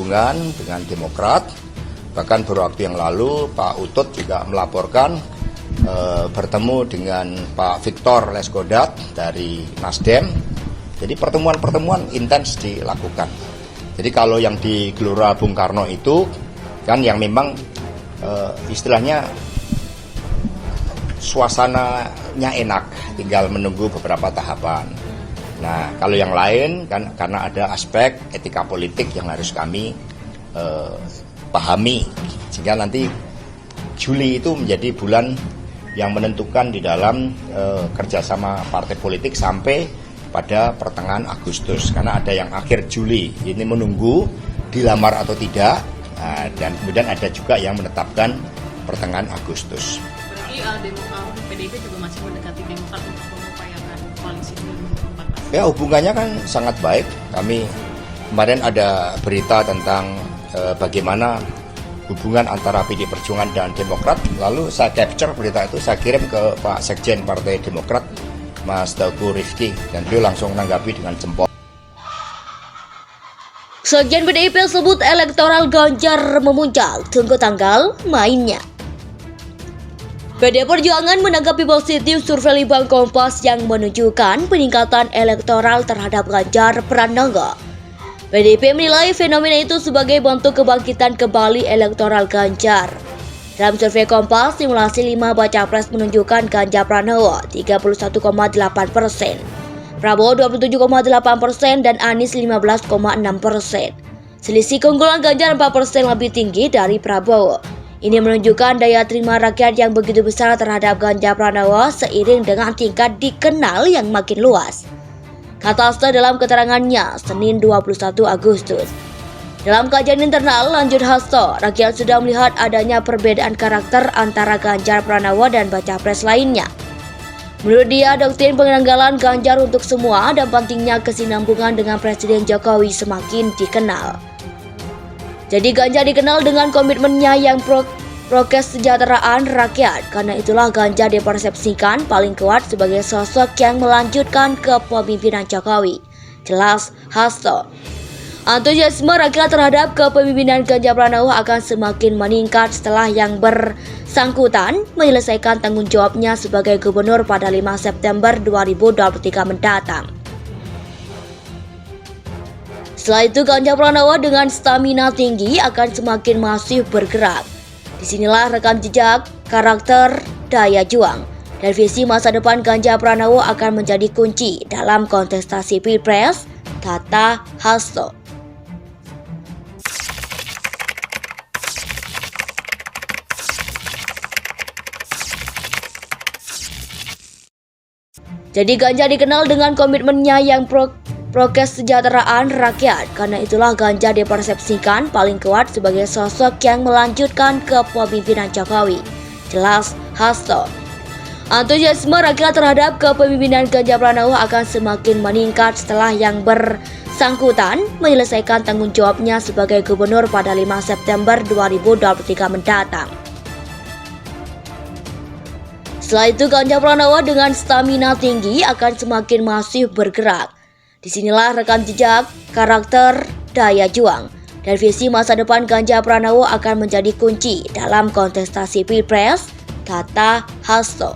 hubungan dengan Demokrat. Bahkan beberapa waktu yang lalu Pak Utut juga melaporkan bertemu dengan Pak Victor Leskodat dari Nasdem. Jadi pertemuan-pertemuan intens dilakukan. Jadi kalau yang di Gelora Bung Karno itu kan yang memang istilahnya suasananya enak, tinggal menunggu beberapa tahapan. Nah, kalau yang lain kan karena ada aspek etika politik yang harus kami pahami, sehingga nanti Juli itu menjadi bulan yang menentukan di dalam kerjasama partai politik sampai pada pertengahan Agustus, karena ada yang akhir Juli ini menunggu dilamar atau tidak, dan kemudian ada juga yang menetapkan pertengahan Agustus. Berarti PDIP juga masih mendekati Demokrat untuk mengupayakan koalisi 2024. Ya, hubungannya kan sangat baik. Kami kemarin ada berita tentang bagaimana hubungan antara PD Perjuangan dan Demokrat, lalu saya capture berita itu, saya kirim ke Pak Sekjen Partai Demokrat, Mas Teguh Rifki, dan beliau langsung menanggapi dengan jempol. Sekjen PDIP sebut elektoral Ganjar memuncak, tunggu tanggal mainnya. PD Perjuangan menanggapi positif survei Litbang Kompas yang menunjukkan peningkatan elektoral terhadap Ganjar Pranowo. PDIP menilai fenomena itu sebagai bentuk kebangkitan kembali elektoral Ganjar. Dalam survei Kompas, simulasi 5 baca pres menunjukkan Ganjar Pranowo 31,8%, Prabowo 27,8% dan Anies 15,6%. Selisih keunggulan Ganjar 4% lebih tinggi dari Prabowo. Ini menunjukkan daya terima rakyat yang begitu besar terhadap Ganjar Pranowo seiring dengan tingkat dikenal yang makin luas. Kata Hasto dalam keterangannya Senin 21 Agustus. Dalam kajian internal, lanjut Hasto, rakyat sudah melihat adanya perbedaan karakter antara Ganjar Pranowo dan baca pres lainnya. Menurut dia, doktrin penanggalan Ganjar untuk semua dan pentingnya kesinambungan dengan Presiden Jokowi semakin dikenal. Jadi Ganjar dikenal dengan komitmennya yang pro-kesejahteraan rakyat. Karena itulah Ganjar dipersepsikan paling kuat sebagai sosok yang melanjutkan kepemimpinan Jokowi. Jelas Hasto. Antusiasme rakyat terhadap kepemimpinan Ganjar Pranowo akan semakin meningkat setelah yang bersangkutan menyelesaikan tanggung jawabnya sebagai gubernur pada 5 September 2023 mendatang. Setelah itu Ganjar Pranowo dengan stamina tinggi akan semakin masif bergerak. Disinilah rekam jejak, karakter, daya juang, dan visi masa depan Ganjar Pranowo akan menjadi kunci dalam kontestasi Pilpres, kata Hasto. Jadi Ganjar dikenal dengan komitmennya yang pro-kesejahteraan rakyat. Karena itulah Ganjar dipersepsikan paling kuat sebagai sosok yang melanjutkan kepemimpinan Jokowi. Jelas Hasto. Antusiasme rakyat terhadap kepemimpinan Ganjar Pranowo akan semakin meningkat setelah yang bersangkutan menyelesaikan tanggung jawabnya sebagai gubernur pada 5 September 2023 mendatang. Setelah itu Ganjar Pranowo dengan stamina tinggi akan semakin masif bergerak. Disinilah rekam jejak, karakter, daya juang, dan visi masa depan Ganjar Pranowo akan menjadi kunci dalam kontestasi Pilpres, kata Hasto.